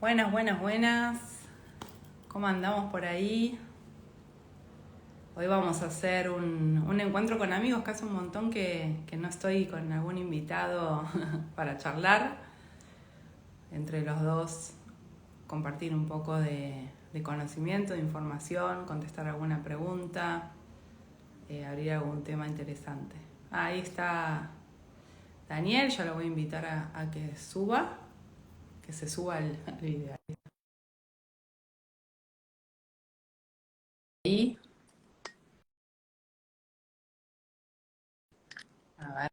Buenas, buenas, buenas. ¿Cómo andamos por ahí? Hoy vamos a hacer un encuentro con amigos, que hace un montón que no estoy con algún invitado para charlar. Entre los dos compartir un poco de conocimiento, de información, contestar alguna pregunta, abrir algún tema interesante. Ahí está Daniel, yo lo voy a invitar a que se suba al video. Ahí, a ver,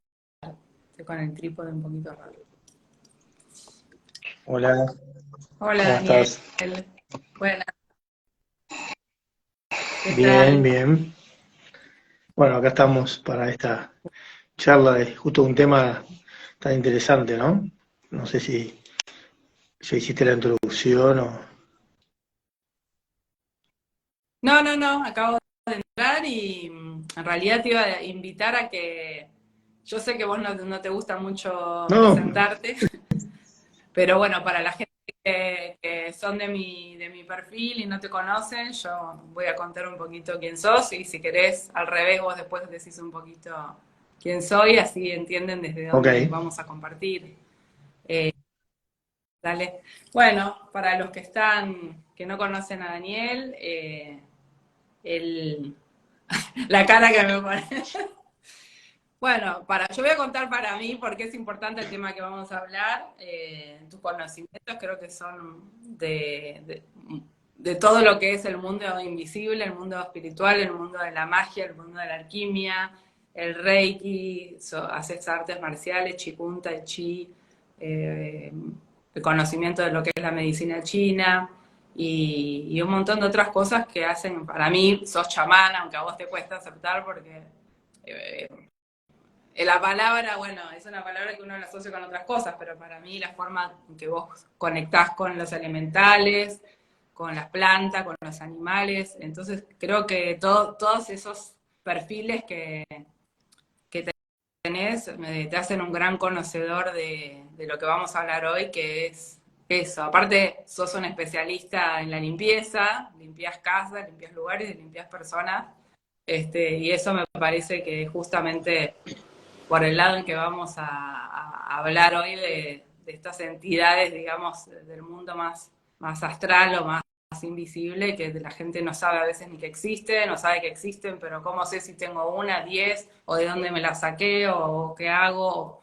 estoy con el trípode un poquito raro. Hola, Hola ¿cómo Daniel, estás? buenas, ¿qué Bien, tal? bien. Bueno, acá estamos para esta charla de justo un tema tan interesante, ¿no? No sé si ya hiciste la introducción o... No, no, no, acabo de entrar y en realidad te iba a invitar a que, yo sé que vos no te gusta mucho No, presentarte, pero bueno, para la gente que son de mi perfil y no te conocen, yo voy a contar un poquito quién sos y si querés, al revés, vos después decís un poquito quién soy, así entienden desde ok, dónde vamos a compartir. Dale. Bueno, para los que no conocen a Daniel, el, la cara que me pone. Bueno, yo voy a contar para mí por qué es importante el tema que vamos a hablar. Tus conocimientos creo que son de todo lo que es el mundo invisible, el mundo espiritual, el mundo de la magia, el mundo de la alquimia, el reiki, haces artes marciales, qigong, tai chi, eh, el conocimiento de lo que es la medicina china y un montón de otras cosas que hacen, para mí, sos chamana, aunque a vos te cuesta aceptar porque eh, la palabra, bueno, es una palabra que uno la asocia con otras cosas, pero para mí la forma en que vos conectás con los elementales, con las plantas, con los animales, entonces creo que todos esos perfiles que tenés te hacen un gran conocedor de lo que vamos a hablar hoy, que es eso. Aparte, sos un especialista en la limpieza, limpias casas, limpias lugares, limpias personas, y eso me parece que justamente por el lado en que vamos a hablar hoy de estas entidades, digamos, del mundo más astral o más invisible, que la gente no sabe a veces ni que existe, no sabe que existen, pero ¿cómo sé si tengo una, 10, o de dónde me la saqué, o qué hago?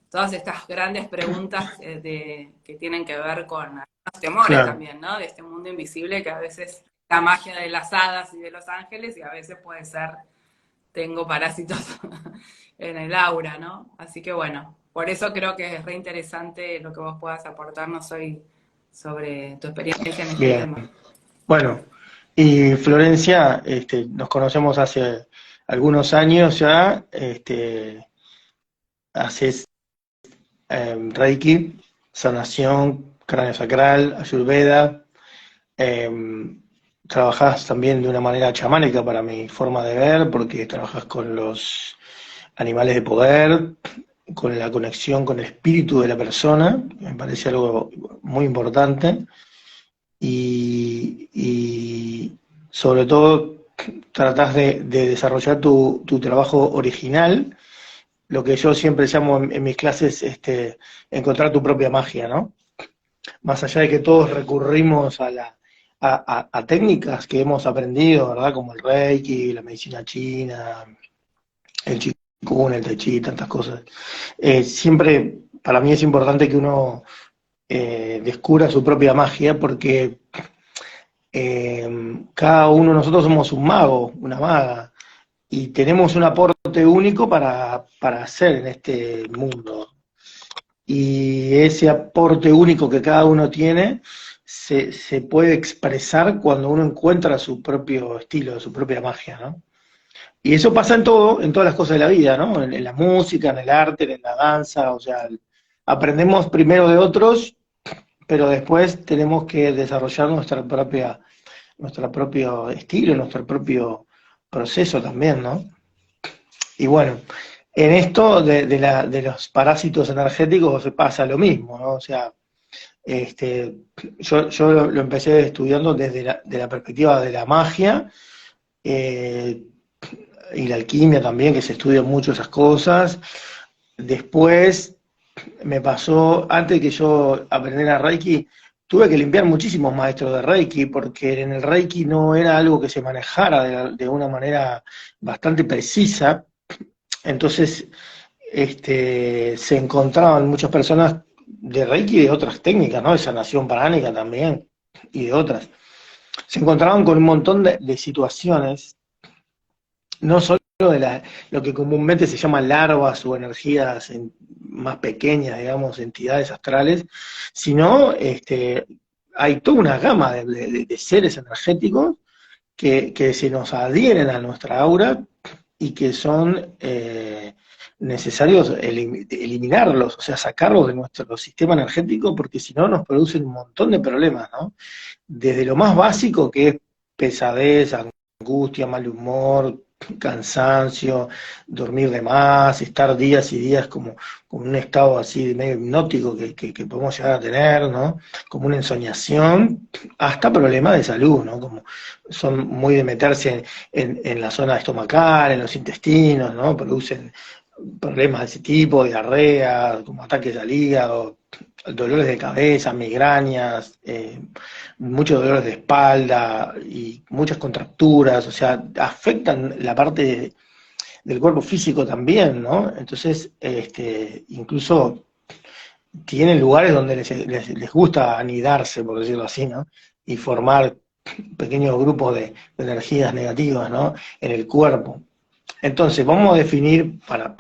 Todas estas grandes preguntas que tienen que ver con algunos temores claro, también, ¿no? De este mundo invisible que a veces la magia de las hadas y de los ángeles y a veces puede ser tengo parásitos en el aura, ¿no? Así que bueno, por eso creo que es re interesante lo que vos puedas aportarnos hoy sobre tu experiencia en este bien. tema. Bueno, y Florencia, nos conocemos hace algunos años ya, haces Reiki, sanación, cráneo sacral, Ayurveda. Trabajás también de una manera chamánica para mi forma de ver, porque trabajas con los animales de poder, con la conexión con el espíritu de la persona, me parece algo muy importante, y sobre todo tratás de desarrollar tu trabajo original, lo que yo siempre llamo en mis clases encontrar tu propia magia, ¿no? Más allá de que todos recurrimos a técnicas que hemos aprendido, ¿verdad? Como el Reiki, la medicina china, el Qigong, el Tai Chi, tantas cosas. Siempre para mí es importante que uno descubra su propia magia porque cada uno de nosotros somos un mago, una maga, y tenemos un aporte único para hacer en este mundo. Y ese aporte único que cada uno tiene se puede expresar cuando uno encuentra su propio estilo, su propia magia, ¿no? Y eso pasa en todo, en todas las cosas de la vida, ¿no? En la música, en el arte, en la danza, o sea, aprendemos primero de otros, pero después tenemos que desarrollar nuestro propio estilo, nuestro propio proceso también, ¿no? Y bueno, en esto de los parásitos energéticos se pasa lo mismo, ¿no? O sea, Yo lo empecé estudiando desde de la perspectiva de la magia, eh, y la alquimia también, que se estudian mucho esas cosas. Después me pasó, antes de que yo aprendiera Reiki, tuve que limpiar muchísimos maestros de Reiki, porque en el Reiki no era algo que se manejara de una manera bastante precisa. Entonces, se encontraban muchas personas de Reiki y de otras técnicas, ¿no? De sanación pránica también, y de otras. Se encontraban con un montón de situaciones, no solo de lo que comúnmente se llama larvas o energías más pequeñas, digamos, entidades astrales, sino hay toda una gama de seres energéticos que se nos adhieren a nuestra aura y que son necesarios eliminarlos, o sea, sacarlos de nuestro sistema energético, porque si no nos producen un montón de problemas, ¿no? Desde lo más básico, que es pesadez, angustia, mal humor, cansancio, dormir de más, estar días y días como en un estado así de medio hipnótico que podemos llegar a tener, ¿no? Como una ensoñación, hasta problemas de salud, ¿no? Como son muy de meterse en la zona estomacal, en los intestinos, ¿no? Producen problemas de ese tipo, diarrea, como ataques al hígado, dolores de cabeza, migrañas, muchos dolores de espalda y muchas contracturas, o sea, afectan la parte del cuerpo físico también, ¿no? Entonces, incluso tienen lugares donde les gusta anidarse, por decirlo así, ¿no? Y formar pequeños grupos de energías negativas, ¿no? En el cuerpo. Entonces, vamos a definir, para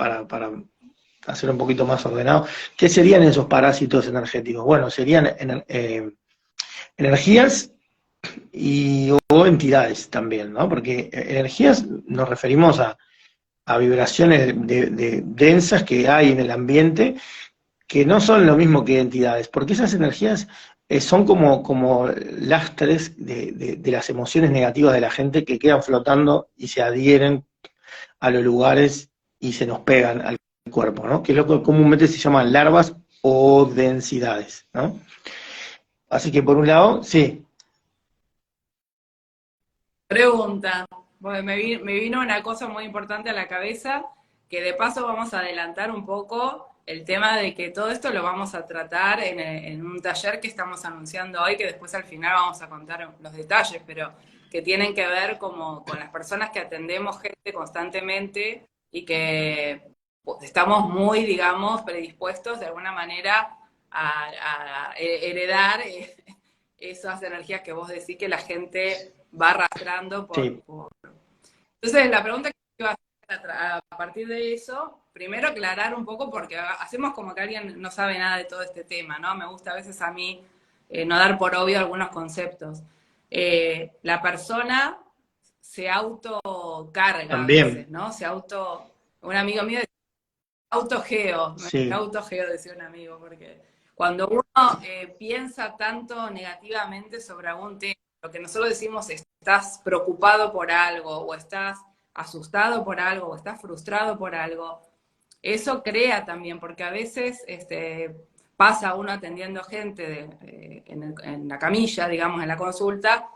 hacer un poquito más ordenado, ¿qué serían esos parásitos energéticos? Bueno, serían energías o entidades también, ¿no? Porque energías nos referimos a vibraciones densas que hay en el ambiente, que no son lo mismo que entidades, porque esas energías son como lastres de las emociones negativas de la gente que quedan flotando y se adhieren a los lugares y se nos pegan al cuerpo, ¿no? Que es lo que comúnmente se llaman larvas o densidades, ¿no? Así que por un lado, sí. Pregunta, porque me vino una cosa muy importante a la cabeza, que de paso vamos a adelantar un poco el tema de que todo esto lo vamos a tratar en un taller que estamos anunciando hoy, que después al final vamos a contar los detalles, pero que tienen que ver como con las personas que atendemos gente constantemente y que pues, estamos muy, digamos, predispuestos de alguna manera a heredar esas energías que vos decís que la gente va arrastrando Sí. Entonces, la pregunta que iba a hacer a partir de eso, primero aclarar un poco, porque hacemos como que alguien no sabe nada de todo este tema, ¿no? Me gusta a veces a mí no dar por obvio algunos conceptos. La persona se autocarga a veces, También, ¿no? Un amigo mío decía autogeo, me sí. autogeo decía un amigo, porque cuando uno piensa tanto negativamente sobre algún tema, lo que nosotros decimos estás preocupado por algo, o estás asustado por algo, o estás frustrado por algo, eso crea también, porque a veces pasa uno atendiendo gente en la camilla, digamos, en la consulta.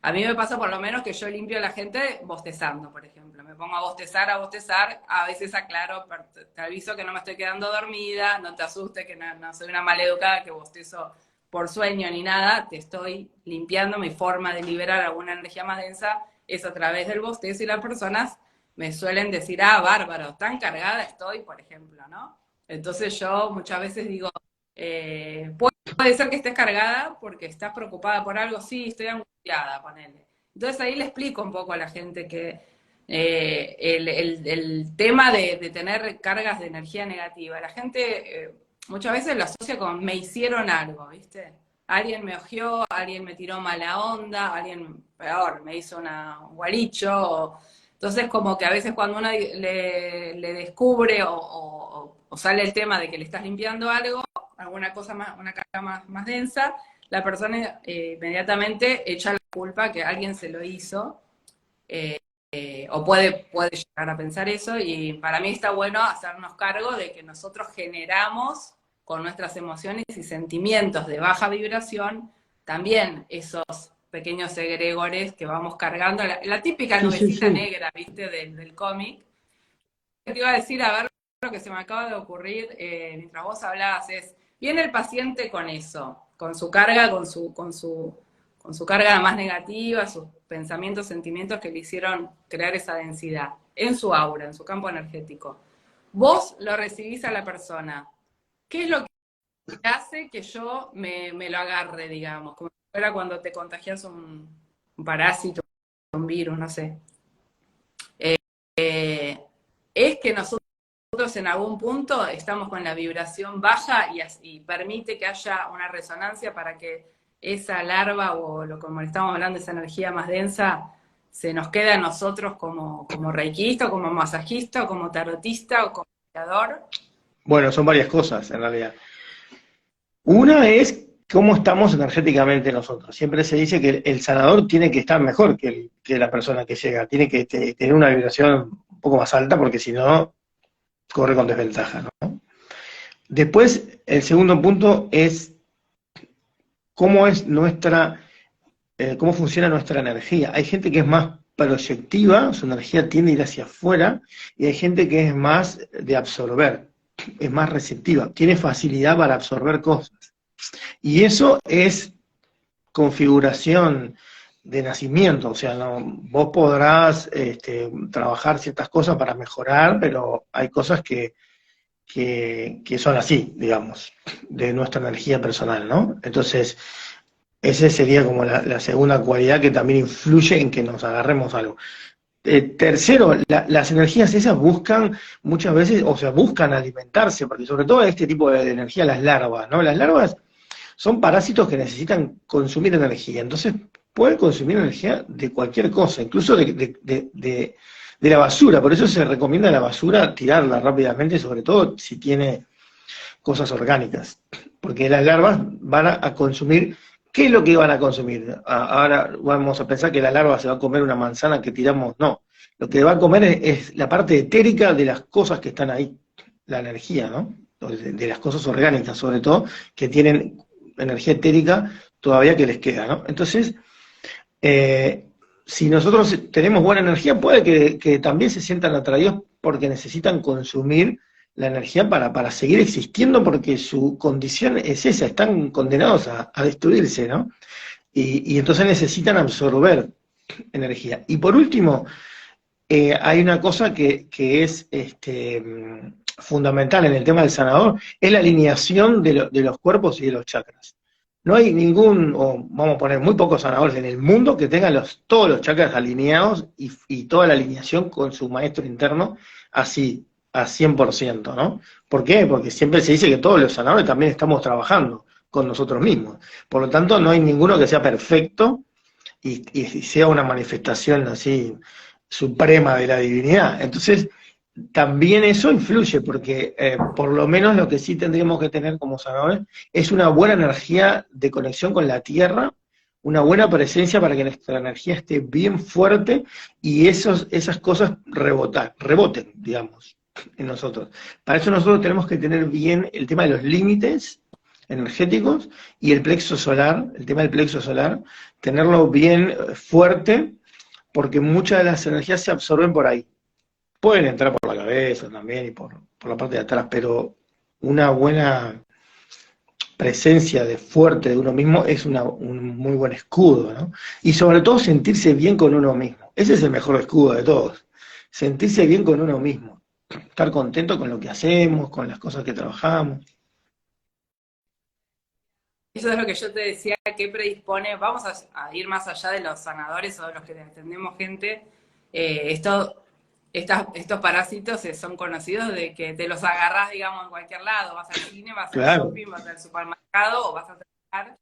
A mí me pasa por lo menos que yo limpio a la gente bostezando, por ejemplo. Me pongo a bostezar, a veces aclaro, te aviso que no me estoy quedando dormida, no te asustes, que no soy una maleducada que bostezo por sueño ni nada, te estoy limpiando. Mi forma de liberar alguna energía más densa es a través del bostezo, y las personas me suelen decir, ah, bárbaro, tan cargada estoy, por ejemplo, ¿no? Entonces yo muchas veces digo, puede ser que estés cargada porque estás preocupada por algo, sí, estoy angustiada, ponele. Entonces ahí le explico un poco a la gente que el tema de tener cargas de energía negativa, la gente muchas veces lo asocia con me hicieron algo, ¿viste? Alguien me ojeó, alguien me tiró mala onda, alguien peor, me hizo un gualicho. Entonces como que a veces cuando uno le descubre o sale el tema de que le estás limpiando algo, alguna cosa más, una carga más densa, la persona inmediatamente echa la culpa que alguien se lo hizo, o puede llegar a pensar eso, y para mí está bueno hacernos cargo de que nosotros generamos con nuestras emociones y sentimientos de baja vibración, también esos pequeños egregores que vamos cargando, la típica Sí, sí, nubecita sí. negra, ¿viste? Del cómic. Te iba a decir, a ver, lo que se me acaba de ocurrir mientras vos hablabas es, viene el paciente con eso, con su carga, con su carga más negativa, sus pensamientos, sentimientos que le hicieron crear esa densidad en su aura, en su campo energético. Vos lo recibís a la persona. ¿Qué es lo que hace que yo me lo agarre, digamos? Como si fuera cuando te contagias un parásito, un virus, no sé. Es que nosotros en algún punto estamos con la vibración baja y permite que haya una resonancia para que esa larva o lo como estamos hablando, esa energía más densa, se nos quede a nosotros como reikista, como masajista, como tarotista o como creador. Bueno, son varias cosas en realidad. Una es cómo estamos energéticamente nosotros. Siempre se dice que el sanador tiene que estar mejor que la persona que llega, tiene que tener una vibración un poco más alta porque si no, corre con desventaja, ¿no? Después, el segundo punto es cómo es cómo funciona nuestra energía. Hay gente que es más proyectiva, su energía tiende a ir hacia afuera, y hay gente que es más de absorber, es más receptiva, tiene facilidad para absorber cosas. Y eso es configuración de nacimiento, o sea, no, vos podrás trabajar ciertas cosas para mejorar, pero hay cosas que son así, digamos, de nuestra energía personal, ¿no? Entonces, esa sería como la segunda cualidad que también influye en que nos agarremos algo. Tercero, las energías esas buscan muchas veces, o sea, buscan alimentarse, porque sobre todo este tipo de energía, las larvas, ¿no? Las larvas son parásitos que necesitan consumir energía, entonces pueden consumir energía de cualquier cosa, incluso de la basura, por eso se recomienda la basura tirarla rápidamente, sobre todo si tiene cosas orgánicas, porque las larvas van a consumir. ¿Qué es lo que van a consumir? Ahora vamos a pensar que la larva se va a comer una manzana que tiramos, no. Lo que va a comer es la parte etérica de las cosas que están ahí, la energía, ¿no? De las cosas orgánicas, sobre todo, que tienen energía etérica todavía que les queda, ¿no? Entonces, eh, si nosotros tenemos buena energía, puede que también se sientan atraídos porque necesitan consumir la energía para seguir existiendo, porque su condición es esa, están condenados a destruirse, ¿no? Y entonces necesitan absorber energía. Y por último, hay una cosa que es fundamental en el tema del sanador, es la alineación de los cuerpos y de los chakras. No hay ningún, o vamos a poner muy pocos sanadores en el mundo que tengan todos los chakras alineados y toda la alineación con su maestro interno así, a 100%, ¿no? ¿Por qué? Porque siempre se dice que todos los sanadores también estamos trabajando con nosotros mismos. Por lo tanto, no hay ninguno que sea perfecto y sea una manifestación así suprema de la divinidad. Entonces, también eso influye, porque por lo menos lo que sí tendríamos que tener como sanadores es una buena energía de conexión con la tierra, una buena presencia para que nuestra energía esté bien fuerte y esas cosas reboten, digamos, en nosotros. Para eso nosotros tenemos que tener bien el tema de los límites energéticos y el plexo solar, el tema del plexo solar, tenerlo bien fuerte, porque muchas de las energías se absorben por ahí. Pueden entrar por la cabeza también y por la parte de atrás, pero una buena presencia de fuerte de uno mismo es un muy buen escudo, ¿no? Y sobre todo sentirse bien con uno mismo. Ese es el mejor escudo de todos. Sentirse bien con uno mismo. Estar contento con lo que hacemos, con las cosas que trabajamos. Eso es lo que yo te decía, que predispone, vamos a ir más allá de los sanadores o de los que atendemos gente, estos parásitos son conocidos de que te los agarrás, digamos, en cualquier lado, vas al cine, vas al Claro, shopping, vas al supermercado o vas a trabajar,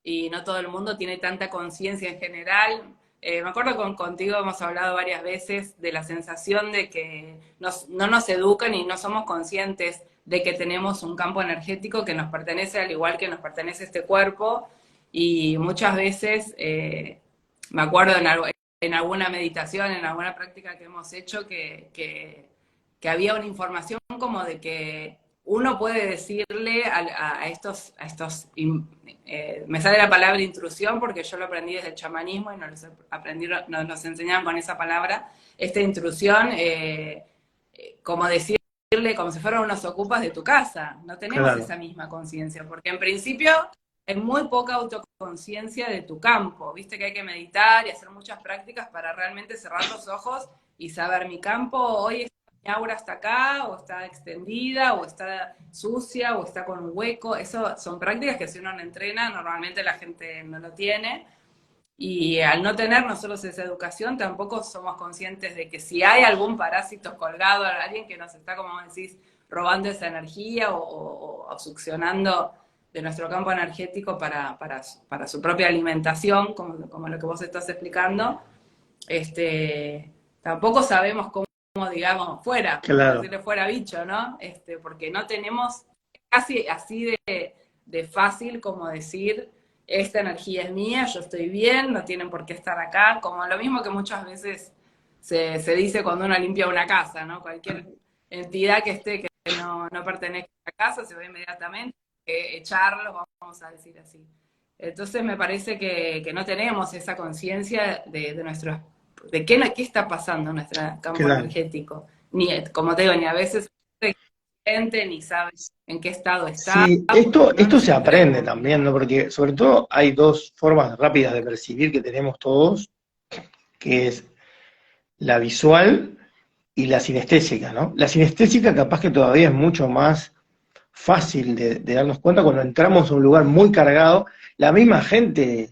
y no todo el mundo tiene tanta conciencia en general. Me acuerdo contigo hemos hablado varias veces de la sensación de que no nos educan y no somos conscientes de que tenemos un campo energético que nos pertenece al igual que nos pertenece este cuerpo, y muchas veces me acuerdo en alguna meditación, en alguna práctica que hemos hecho, que había una información como de que uno puede decirle a estos me sale la palabra intrusión porque yo lo aprendí desde el chamanismo y nos enseñaban con esa palabra, esta intrusión, como decirle, como si fueran unos ocupas de tu casa, no tenemos Claro. esa misma conciencia, porque en principio hay muy poca autoconciencia de tu campo, viste que hay que meditar y hacer muchas prácticas para realmente cerrar los ojos y saber mi campo hoy mi aura está acá, o está extendida, o está sucia, o está con un hueco. Eso son prácticas que si uno no entrena, normalmente la gente no lo tiene. Y al no tener nosotros esa educación, tampoco somos conscientes de que si hay algún parásito colgado, alguien que nos está, como decís, robando esa energía o succionando de nuestro campo energético para su propia alimentación, como lo que vos estás explicando, tampoco sabemos cómo, digamos, fuera, como Claro. decirle fuera bicho, ¿no? Porque no tenemos casi así de fácil como decir, esta energía es mía, yo estoy bien, no tienen por qué estar acá, como lo mismo que muchas veces se dice cuando uno limpia una casa, ¿no? Cualquier entidad que esté que no pertenezca a la casa se ve inmediatamente, echarlo, vamos a decir así. Entonces me parece que no tenemos esa conciencia de nuestros de qué está pasando en nuestro campo Claro. energético. Ni, como te digo, ni a veces gente ni sabe en qué estado está, Sí, porque no esto nos se aprende entrenamos, también, ¿no? ¿no? Porque sobre todo hay dos formas rápidas de percibir que tenemos todos, que es la visual y la sinestésica, ¿no? La sinestésica capaz que todavía es mucho más fácil de darnos cuenta cuando entramos a un lugar muy cargado, la misma gente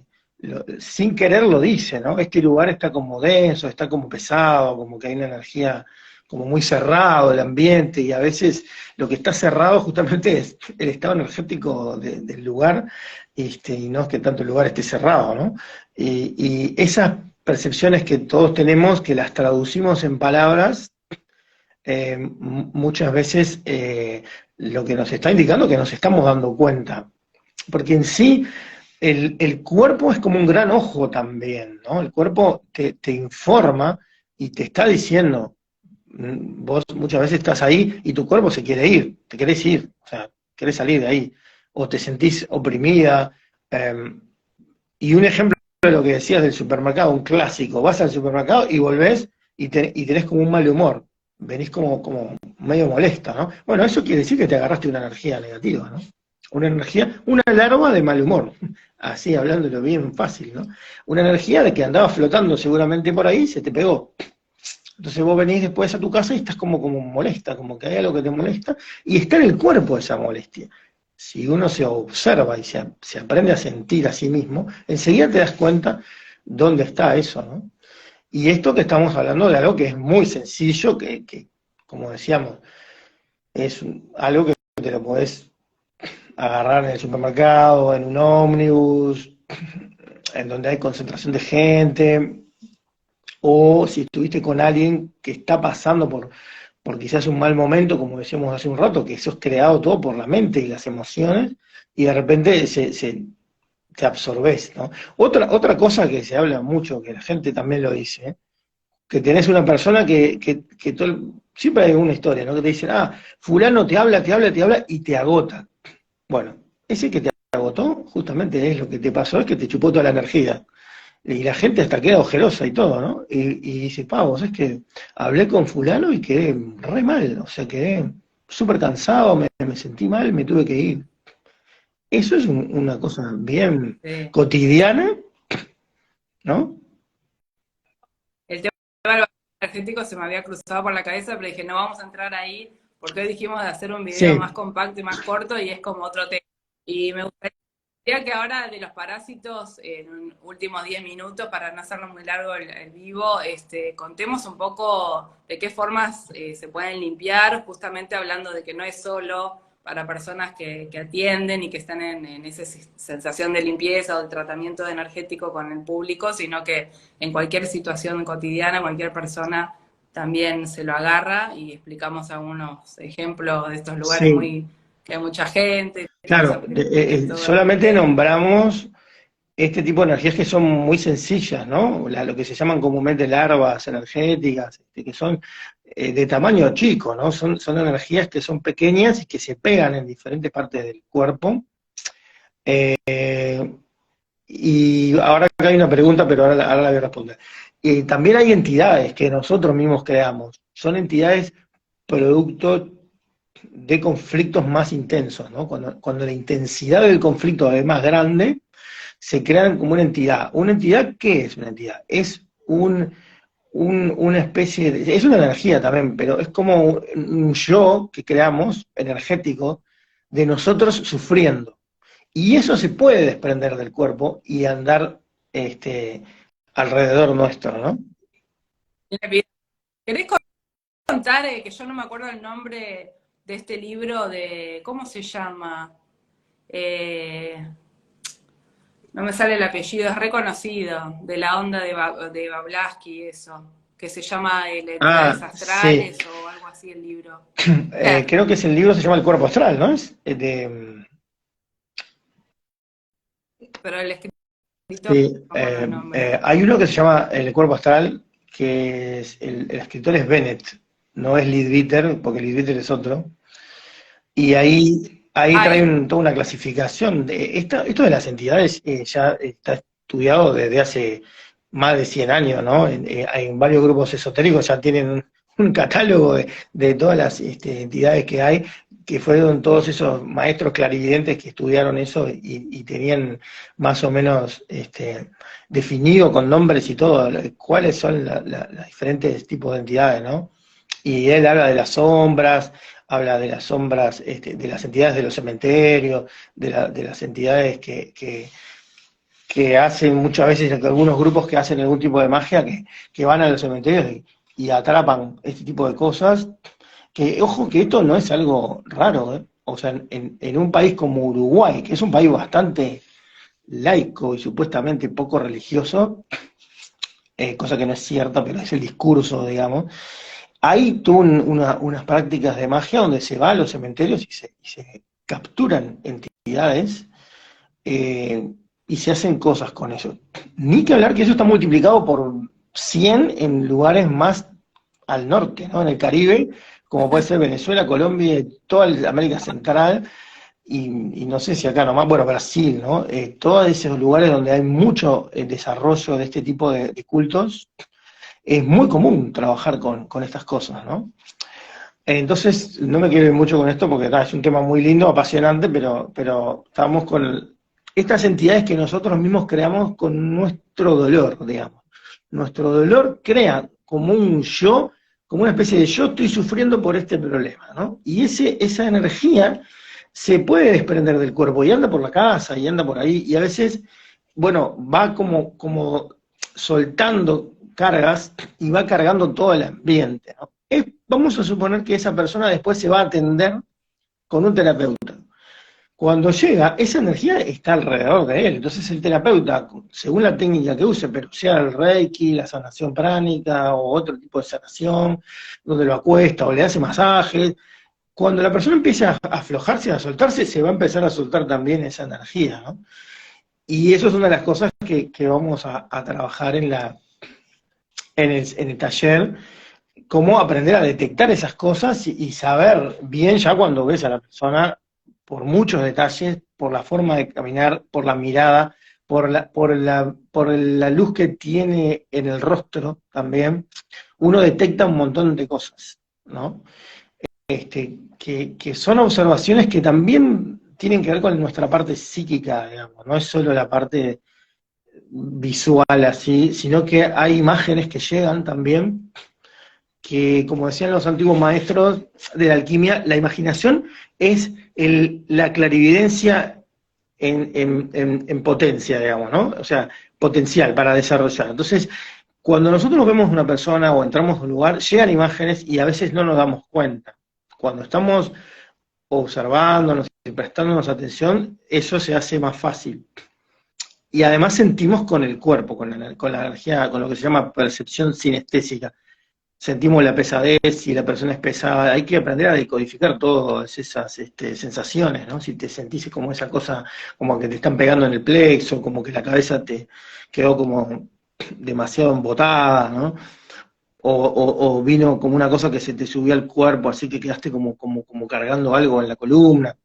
sin querer lo dice, ¿no? Este lugar está como denso, está como pesado, como que hay una energía como muy cerrado el ambiente y a veces lo que está cerrado justamente es el estado energético del lugar y no es que tanto el lugar esté cerrado, ¿no? Y esas percepciones que todos tenemos, que las traducimos en palabras, muchas veces lo que nos está indicando es que nos estamos dando cuenta. Porque en sí el cuerpo es como un gran ojo también, ¿no? El cuerpo te informa y te está diciendo, vos muchas veces estás ahí y tu cuerpo se quiere ir, te querés ir, o sea, querés salir de ahí, o te sentís oprimida. Y un ejemplo de lo que decías del supermercado, un clásico, vas al supermercado y volvés y tenés como un mal humor, venís como medio molesta, ¿no? Bueno, eso quiere decir que te agarraste una energía negativa, ¿no? Una energía, una larva de mal humor, así hablándolo bien fácil, ¿no? Una energía de que andaba flotando seguramente por ahí, se te pegó. Entonces vos venís después a tu casa y estás como molesta, como que hay algo que te molesta, y está en el cuerpo esa molestia. Si uno se observa y se aprende a sentir a sí mismo, enseguida te das cuenta dónde está eso, ¿no? Y esto que estamos hablando de algo que es muy sencillo, que como decíamos, es algo que te lo podés agarrar en el supermercado, en un ómnibus, en donde hay concentración de gente, o si estuviste con alguien que está pasando por quizás un mal momento, como decíamos hace un rato, que eso es creado todo por la mente y las emociones, y de repente te absorbes, ¿no? Otra cosa que se habla mucho, que la gente también lo dice, ¿eh? Que tenés una persona siempre hay una historia, ¿no? Que te dicen, fulano te habla, te habla, te habla, y te agota. Bueno, ese que te agotó, justamente es lo que te pasó, es que te chupó toda la energía. Y la gente hasta queda ojerosa y todo, ¿no? Y dice, vos es que hablé con fulano y quedé re mal, o sea, quedé súper cansado, me sentí mal, me tuve que ir. Eso es una cosa bien Sí. cotidiana, ¿no? El tema del energético se me había cruzado por la cabeza, pero dije, no vamos a entrar ahí, porque hoy dijimos de hacer un video Sí, más compacto y más corto y es como otro tema. Y me gustaría que ahora de los parásitos, en los últimos 10 minutos, para no hacerlo muy largo el vivo, contemos un poco de qué formas se pueden limpiar, justamente hablando de que no es solo para personas que atienden y que están en esa sensación de limpieza o de tratamiento energético con el público, sino que en cualquier situación cotidiana, cualquier persona también se lo agarra y explicamos algunos ejemplos de estos lugares sí, muy que hay mucha gente, claro. todo Solamente nombramos este tipo de energías que son muy sencillas, ¿no? Lo que se llaman comúnmente larvas energéticas, que son de tamaño chico, ¿no? Son energías que son pequeñas y que se pegan en diferentes partes del cuerpo. Eh, y ahora acá hay una pregunta, pero ahora la voy a responder. También hay entidades que nosotros mismos creamos. Son entidades producto de conflictos más intensos, ¿no? Cuando la intensidad del conflicto es más grande, se crean como una entidad. ¿Una entidad qué es una entidad? Es una especie de, es una energía también, pero es como un yo que creamos, energético, de nosotros sufriendo. Y eso se puede desprender del cuerpo y andar alrededor nuestro, ¿no? Bien. ¿Querés contar, que yo no me acuerdo el nombre de este libro, de, ¿cómo se llama? Eh, no me sale el apellido, es reconocido, de la onda de Blavatsky, eso, que se llama Entidades Ah, sí. Astrales o algo así el libro. Claro, Creo que es el libro, se llama El cuerpo astral, ¿no? pero el escritor, Sí, no me acuerdo el nombre. hay uno que se llama El cuerpo astral, que es, el escritor es Bennett, no es Leadbeater, porque Leadbeater es otro. Y ahí trae Ay, toda una clasificación. Esto de las entidades ya está estudiado desde hace más de 100 años, ¿no? Hay varios grupos esotéricos ya tienen un catálogo de todas las entidades que hay, que fueron todos esos maestros clarividentes que estudiaron eso y tenían más o menos definido con nombres y todo cuáles son los diferentes tipos de entidades, ¿no? Y él habla de las sombras, habla de las sombras, de las entidades de los cementerios, de las entidades que hacen muchas veces, algunos grupos que hacen algún tipo de magia, que van a los cementerios y atrapan este tipo de cosas, que ojo que esto no es algo raro, ¿eh? O sea, en un país como Uruguay, que es un país bastante laico y supuestamente poco religioso, cosa que no es cierta, pero es el discurso, digamos, hay tú unas prácticas de magia donde se va a los cementerios y se capturan entidades eh, y se hacen cosas con eso. Ni que hablar que eso está multiplicado por 100 en lugares más al norte, ¿no? En el Caribe, como puede ser Venezuela, Colombia, toda América Central, y no sé si acá nomás, bueno, Brasil, ¿no? Todos esos lugares donde hay mucho desarrollo de este tipo de cultos, es muy común trabajar con estas cosas, ¿no? Entonces, no me quiero ir mucho con esto porque es un tema muy lindo, apasionante, pero estamos con estas entidades que nosotros mismos creamos con nuestro dolor, digamos. Nuestro dolor crea como un yo, como una especie de yo estoy sufriendo por este problema, ¿no? Y esa energía se puede desprender del cuerpo y anda por la casa y anda por ahí y a veces, bueno, va como soltando cargas y va cargando todo el ambiente, ¿no? Vamos a suponer que esa persona después se va a atender con un terapeuta. Cuando llega, esa energía está alrededor de él. Entonces el terapeuta, según la técnica que use, pero sea el Reiki, la sanación pránica o otro tipo de sanación, donde lo acuesta o le hace masajes, cuando la persona empieza a aflojarse, a soltarse, se va a empezar a soltar también esa energía, ¿no? Y eso es una de las cosas que vamos a trabajar en el taller, cómo aprender a detectar esas cosas y saber bien ya cuando ves a la persona por muchos detalles, por la forma de caminar, por la mirada, por la luz que tiene en el rostro también, uno detecta un montón de cosas, ¿no? Que son observaciones que también tienen que ver con nuestra parte psíquica, digamos, no es solo la parte visual así, sino que hay imágenes que llegan también que, como decían los antiguos maestros de la alquimia, la imaginación es la clarividencia en potencia, digamos, ¿no? O sea, potencial para desarrollar. Entonces, cuando nosotros vemos una persona o entramos a un lugar, llegan imágenes y a veces no nos damos cuenta. Cuando estamos observándonos y prestándonos atención, eso se hace más fácil. Y además sentimos con el cuerpo, con la energía, con lo que se llama percepción sinestésica, sentimos la pesadez, si la persona es pesada, hay que aprender a decodificar todas esas sensaciones, ¿no? Si te sentís como esa cosa, como que te están pegando en el plexo, como que la cabeza te quedó como demasiado embotada, ¿no? o vino como una cosa que se te subió al cuerpo, así que quedaste como cargando algo en la columna.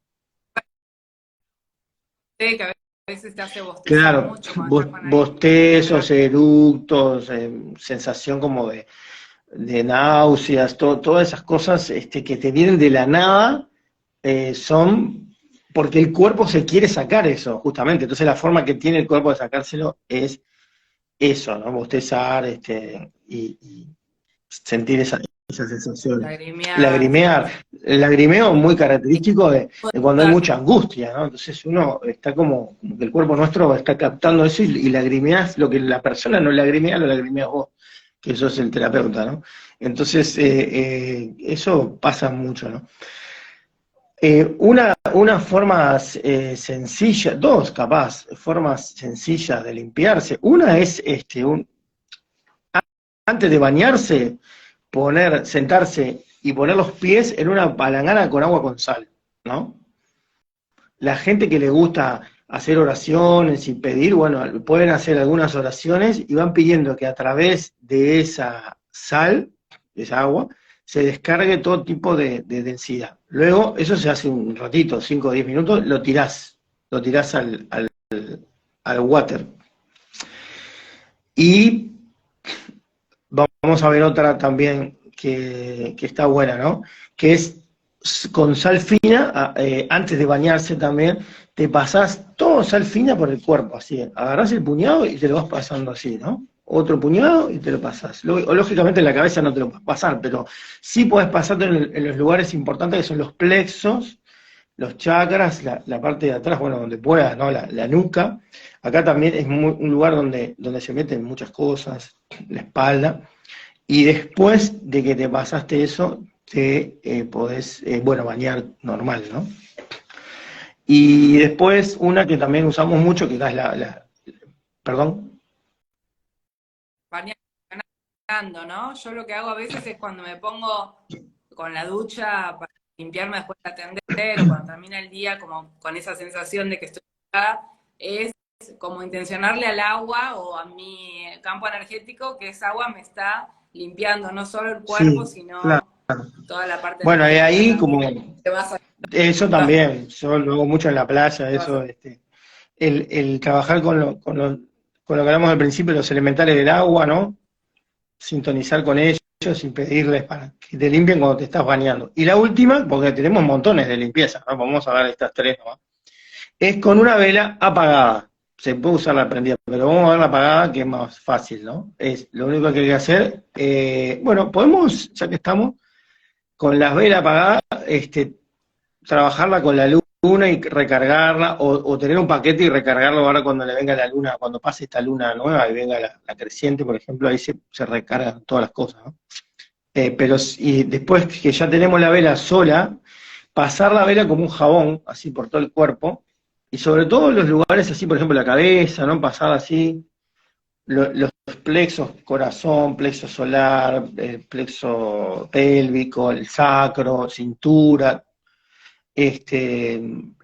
Sí, que a veces te hace bostezar Claro, mucho cuando estás con alguien que tiene bostezos, energía. eructos, sensación como de náuseas, todas esas cosas que te vienen de la nada, son porque el cuerpo se quiere sacar eso, justamente. Entonces la forma que tiene el cuerpo de sacárselo es eso, ¿no? Bostezar, y sentir esa sensación. Lagrimear, sí. Lagrimear. El lagrimeo es muy característico de cuando hay mucha angustia, ¿no? Entonces uno está como que el cuerpo nuestro está captando eso y lagrimeás lo que la persona no lagrimea, lo lagrimeas vos, que sos el terapeuta, ¿no? Entonces, eso pasa mucho, ¿no? Una forma sencilla, dos capaz, formas sencillas de limpiarse. Una es antes de bañarse, sentarse y poner los pies en una palangana con agua con sal, ¿no? La gente que le gusta hacer oraciones y pedir, bueno, pueden hacer algunas oraciones y van pidiendo que a través de esa sal, de esa agua, se descargue todo tipo de densidad. Luego, eso se hace un ratito, 5 o 10 minutos, lo tirás al water. Y vamos a ver otra también que está buena, ¿no? Que es con sal fina, antes de bañarse también, te pasás todo sal fina por el cuerpo, así. Agarrás el puñado y te lo vas pasando así, ¿no? Otro puñado y te lo pasás. Lógicamente en la cabeza no te lo puedes pasar, pero sí podés pasarte en los lugares importantes que son los plexos, los chakras, la parte de atrás, bueno, donde puedas, ¿no? La nuca. Acá también es un lugar donde se meten muchas cosas, la espalda. Y después de que te pasaste eso, te podés, bueno, bañar normal, ¿no? Y después una que también usamos mucho, que es perdón. Bañando, ¿no? Yo lo que hago a veces es cuando me pongo con la ducha para limpiarme después de atender o cuando termina el día como con esa sensación de que estoy acá, es como intencionarle al agua o a mi campo energético que esa agua me está limpiando no solo el cuerpo, Sí, claro. sino toda la parte Bueno, y energética ahí también. como Te vas a... eso también, yo lo hago mucho en la playa, te vas eso, a- el trabajar con lo que hablamos al principio, los elementales del agua, ¿no? Sintonizar con ellos y pedirles para que te limpien cuando te estás bañando. Y la última, porque tenemos montones de limpieza, ¿no? Vamos a ver estas tres nomás, es con una vela apagada. Se puede usar la prendida, pero vamos a ver la apagada, que es más fácil, ¿no? Es lo único que hay que hacer. Bueno, podemos, ya que estamos, con las velas apagadas, trabajarla con la luna y recargarla, o tener un paquete y recargarlo ahora cuando le venga la luna, cuando pase esta luna nueva y venga la creciente, por ejemplo, ahí se recargan todas las cosas, ¿no? Pero y después que ya tenemos la vela sola, pasar la vela como un jabón, así por todo el cuerpo, y sobre todo en los lugares así, por ejemplo, la cabeza, ¿no? Pasar así, los plexos, corazón, plexo solar, plexo pélvico, el sacro, cintura,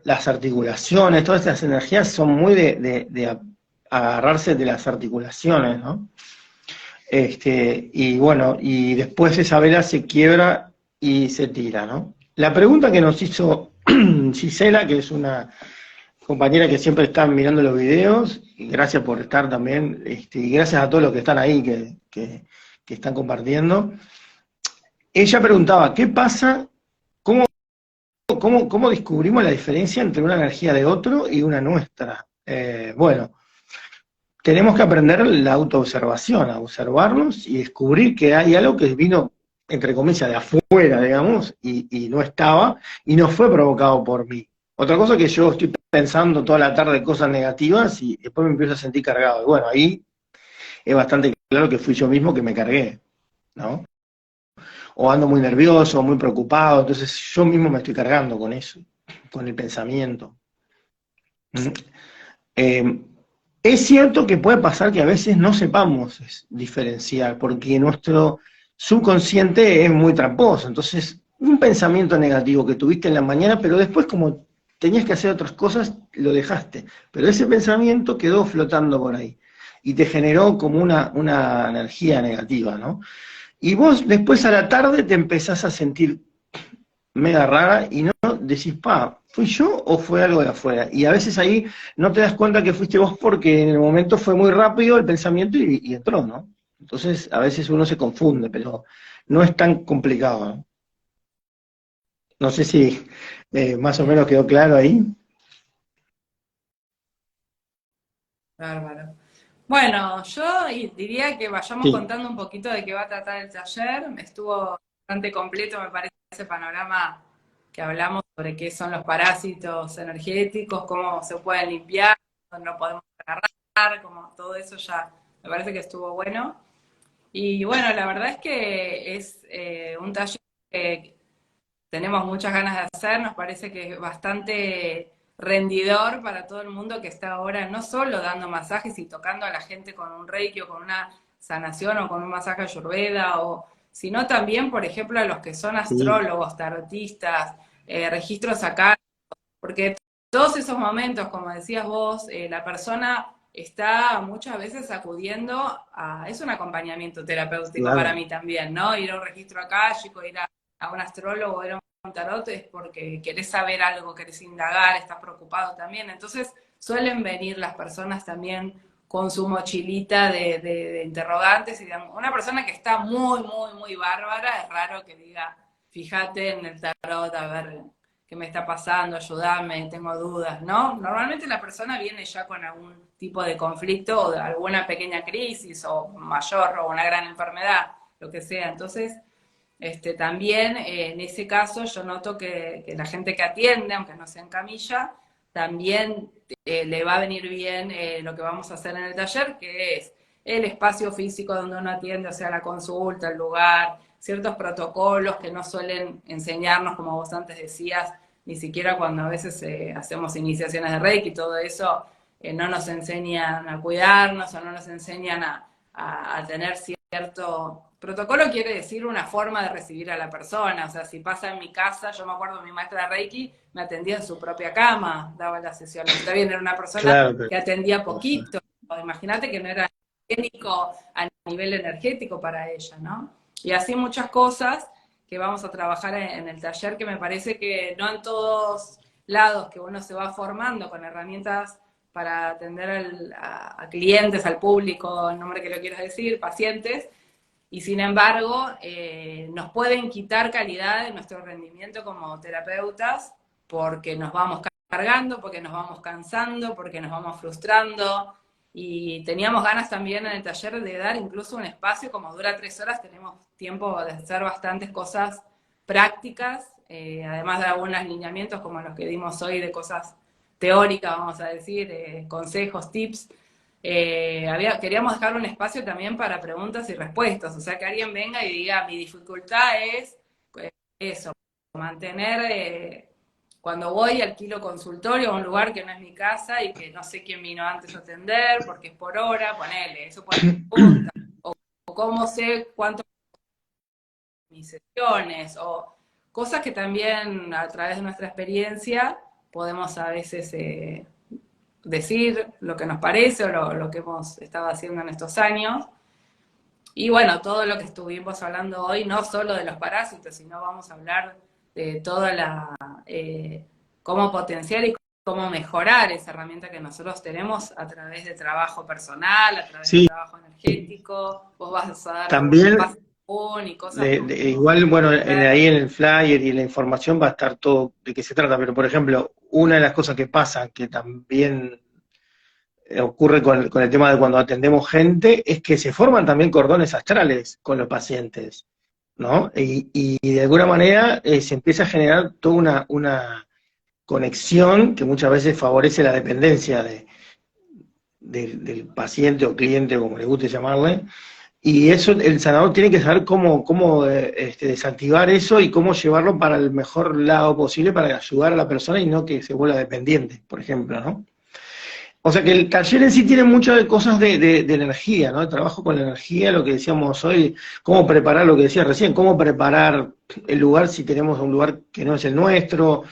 las articulaciones, todas estas energías son muy de agarrarse de las articulaciones, ¿no? Y bueno, y después esa vela se quiebra y se tira, ¿no? La pregunta que nos hizo Gisela, que es una compañera que siempre está mirando los videos, y gracias por estar también, y gracias a todos los que están ahí, que están compartiendo. Ella preguntaba, ¿qué pasa? ¿Cómo descubrimos la diferencia entre una energía de otro y una nuestra? Bueno, tenemos que aprender la autoobservación, a observarnos y descubrir que hay algo que vino, entre comillas, de afuera, digamos, y no estaba, y no fue provocado por mí. Otra cosa que yo estoy pensando toda la tarde cosas negativas y después me empiezo a sentir cargado. Y bueno, ahí es bastante claro que fui yo mismo que me cargué, ¿no? O ando muy nervioso, muy preocupado, entonces yo mismo me estoy cargando con eso, con el pensamiento. ¿Mm? Eh, es cierto que puede pasar que a veces no sepamos diferenciar, porque nuestro subconsciente es muy tramposo. Entonces, un pensamiento negativo que tuviste en la mañana, pero después como tenías que hacer otras cosas, lo dejaste. Pero ese pensamiento quedó flotando por ahí y te generó como una energía negativa, ¿no? Y vos después a la tarde te empezás a sentir mega rara y no decís, ¿fui yo o fue algo de afuera? Y a veces ahí no te das cuenta que fuiste vos porque en el momento fue muy rápido el pensamiento y entró, ¿no? Entonces a veces uno se confunde, pero no es tan complicado, ¿no? No sé si más o menos quedó claro ahí. Bárbaro. Bueno, yo diría que vayamos Sí, contando un poquito de qué va a tratar el taller. Estuvo bastante completo, me parece, ese panorama que hablamos sobre qué son los parásitos energéticos, cómo se pueden limpiar, no podemos agarrar, como todo eso ya me parece que estuvo bueno. Y bueno, la verdad es que es un taller que tenemos muchas ganas de hacer, nos parece que es bastante rendidor para todo el mundo que está ahora no solo dando masajes y tocando a la gente con un reiki o con una sanación o con un masaje ayurveda, sino también, por ejemplo, a los que son sí, astrólogos, tarotistas, registros acá, porque todos esos momentos, como decías vos, la persona está muchas veces acudiendo es un acompañamiento terapéutico para claro, mí también, ¿no? Ir a un registro akáshico, a un astrólogo, ir a un tarot es porque querés saber algo, querés indagar, estás preocupado también. Entonces suelen venir las personas también con su mochilita de interrogantes y una persona que está muy, muy, muy bárbara, es raro que diga, fíjate en el tarot, a ver qué me está pasando, ayúdame, tengo dudas, ¿no? Normalmente la persona viene ya con algún tipo de conflicto o de alguna pequeña crisis o mayor o una gran enfermedad, lo que sea. Entonces, también en ese caso yo noto que la gente que atiende, aunque no sea en camilla, también le va a venir bien lo que vamos a hacer en el taller, que es el espacio físico donde uno atiende, o sea, la consulta, el lugar, ciertos protocolos que no suelen enseñarnos, como vos antes decías, ni siquiera cuando a veces hacemos iniciaciones de Reiki y todo eso, no nos enseñan a cuidarnos o no nos enseñan a tener cierto protocolo, quiere decir una forma de recibir a la persona. O sea, si pasa en mi casa, yo me acuerdo mi maestra de Reiki me atendía en su propia cama, daba las sesiones. Está bien, era una persona claro, pero que atendía poquito. Imagínate que no era higiénico a nivel energético para ella, ¿no? Y así muchas cosas que vamos a trabajar en el taller, que me parece que no en todos lados que uno se va formando con herramientas para atender a clientes, al público, el nombre que lo quieras decir, pacientes, y sin embargo nos pueden quitar calidad de nuestro rendimiento como terapeutas porque nos vamos cargando, porque nos vamos cansando, porque nos vamos frustrando. Y teníamos ganas también en el taller de dar incluso un espacio, como dura 3 horas, tenemos tiempo de hacer bastantes cosas prácticas, además de algunos lineamientos como los que dimos hoy de cosas teóricas, vamos a decir, consejos, tips. Queríamos dejar un espacio también para preguntas y respuestas, o sea, que alguien venga y diga, mi dificultad es eso, mantener, cuando voy alquilo consultorio a un lugar que no es mi casa y que no sé quién vino antes a atender, porque es por hora, ponele, eso puede ser pregunta, o cómo sé cuánto mis sesiones, o cosas que también a través de nuestra experiencia podemos a veces decir lo que nos parece o lo que hemos estado haciendo en estos años. Y bueno, todo lo que estuvimos hablando hoy, no solo de los parásitos, sino vamos a hablar de toda cómo potenciar y cómo mejorar esa herramienta que nosotros tenemos a través de trabajo personal, a través de sí, trabajo energético. Vos vas a dar algunos también pasos y cosas igual, bueno, ver. ahí en el flyer y en la información va a estar todo de qué se trata, pero por ejemplo, una de las cosas que pasa, que también ocurre con el tema de cuando atendemos gente, es que se forman también cordones astrales con los pacientes, ¿no? Y de alguna manera se empieza a generar toda una conexión que muchas veces favorece la dependencia del paciente o cliente, como le guste llamarle, y eso el sanador tiene que saber cómo desactivar eso y cómo llevarlo para el mejor lado posible para ayudar a la persona y no que se vuelva dependiente, por ejemplo, ¿no? O sea que el taller en sí tiene muchas de cosas de energía, ¿no? El trabajo con la energía, lo que decíamos hoy, cómo preparar lo que decías recién, cómo preparar el lugar si tenemos un lugar que no es el nuestro,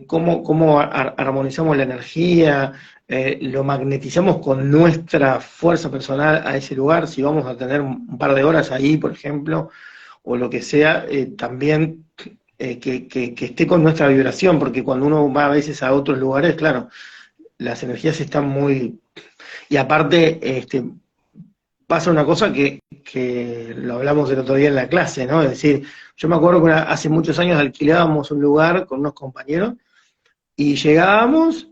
cómo armonizamos la energía, lo magnetizamos con nuestra fuerza personal a ese lugar, si vamos a tener un par de horas ahí, por ejemplo, o lo que sea, también que esté con nuestra vibración, porque cuando uno va a veces a otros lugares, claro, las energías están muy... Y aparte, pasa una cosa que lo hablamos el otro día en la clase, ¿no? Es decir, yo me acuerdo que hace muchos años alquilábamos un lugar con unos compañeros y llegábamos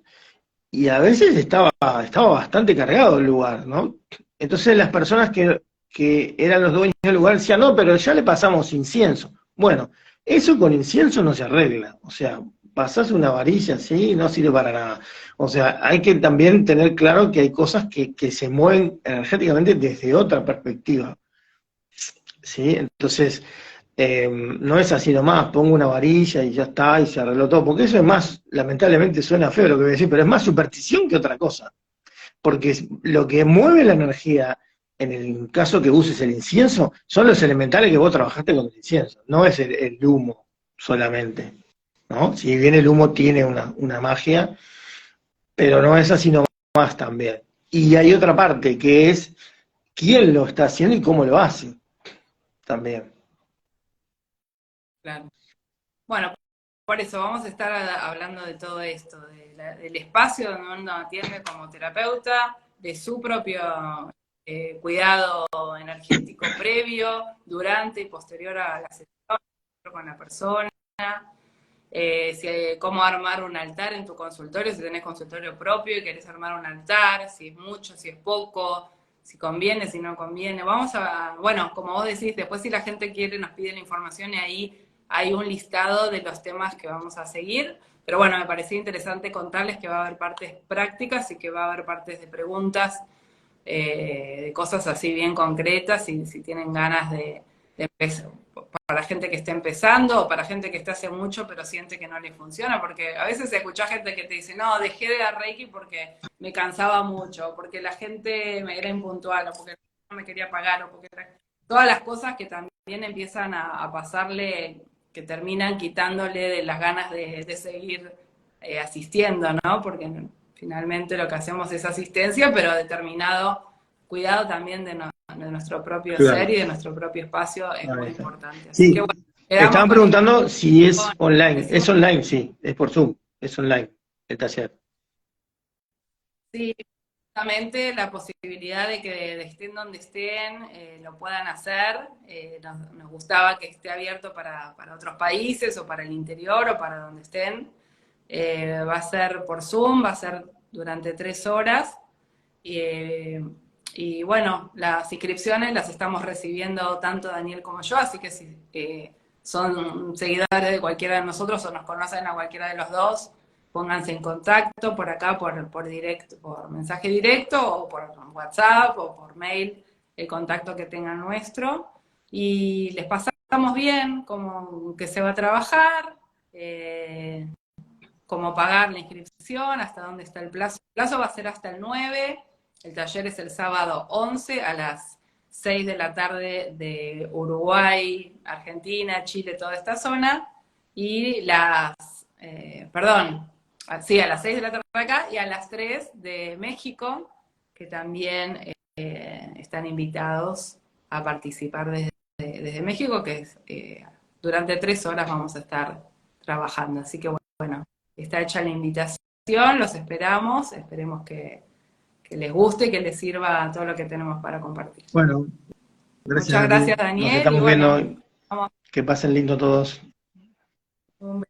y a veces estaba bastante cargado el lugar, ¿no? Entonces las personas que eran los dueños del lugar decían, no, pero ya le pasamos incienso. Bueno, eso con incienso no se arregla, o sea, pasás una varilla así, no sirve para nada. O sea, hay que también tener claro que hay cosas que se mueven energéticamente desde otra perspectiva, ¿sí? Entonces, no es así nomás, pongo una varilla y ya está, y se arregló todo, porque eso es más, lamentablemente suena feo lo que voy a decir, pero es más superstición que otra cosa, porque lo que mueve la energía, en el caso que uses el incienso, son los elementales que vos trabajaste con el incienso, no es el humo solamente, ¿no? Si bien el humo tiene una magia, pero no es así nomás también. Y hay otra parte, que es quién lo está haciendo y cómo lo hace, también. Claro. Bueno, por eso vamos a estar hablando de todo esto, del espacio donde uno atiende como terapeuta, de su propio cuidado energético previo, durante y posterior a la sesión con la persona, cómo armar un altar en tu consultorio, si tenés consultorio propio y querés armar un altar, si es mucho, si es poco, si conviene, si no conviene. Vamos a, bueno, como vos decís, después si la gente quiere nos pide la información y ahí hay un listado de los temas que vamos a seguir. Pero bueno, me parecía interesante contarles que va a haber partes prácticas y que va a haber partes de preguntas, de cosas así bien concretas, si tienen ganas de empezar, para gente que esté empezando o para gente que está hace mucho pero siente que no le funciona, porque a veces escucha gente que te dice, no, dejé de dar Reiki porque me cansaba mucho, porque la gente me era impuntual, o porque no me quería pagar, o porque todas las cosas que también empiezan a pasarle, que terminan quitándole de las ganas de seguir asistiendo, ¿no? Porque finalmente lo que hacemos es asistencia, pero determinado cuidado también de nuestro propio Claro. ser y de nuestro propio espacio es muy Está. importante. Así que Sí, bueno, me quedamos estaban con esto. preguntando si es online. Decimos, Es online, sí, es por Zoom, es online el taller. sí, justamente la posibilidad de que estén donde estén, lo puedan hacer. Nos gustaba que esté abierto para otros países o para el interior o para donde estén. Va a ser por Zoom, va a ser durante 3 horas. Y bueno, las inscripciones las estamos recibiendo tanto Daniel como yo, así que si son seguidores de cualquiera de nosotros o nos conocen a cualquiera de los dos, pónganse en contacto por acá, por directo, por mensaje directo, o por WhatsApp, o por mail, el contacto que tengan nuestro. Y les pasamos bien cómo que se va a trabajar, cómo pagar la inscripción, hasta dónde está el plazo. El plazo va a ser hasta el 9, el taller es el sábado 11 a las 6 de la tarde de Uruguay, Argentina, Chile, toda esta zona, y sí, a las 6 de la tarde acá, y a las 3 de México, que también están invitados a participar desde México, que es, durante 3 horas vamos a estar trabajando. Así que bueno, está hecha la invitación, los esperamos, esperemos que les guste y que les sirva todo lo que tenemos para compartir. Bueno, gracias Muchas a gracias, ti. Nos Daniel, y estamos bueno, viendo. Que pasen lindo todos. un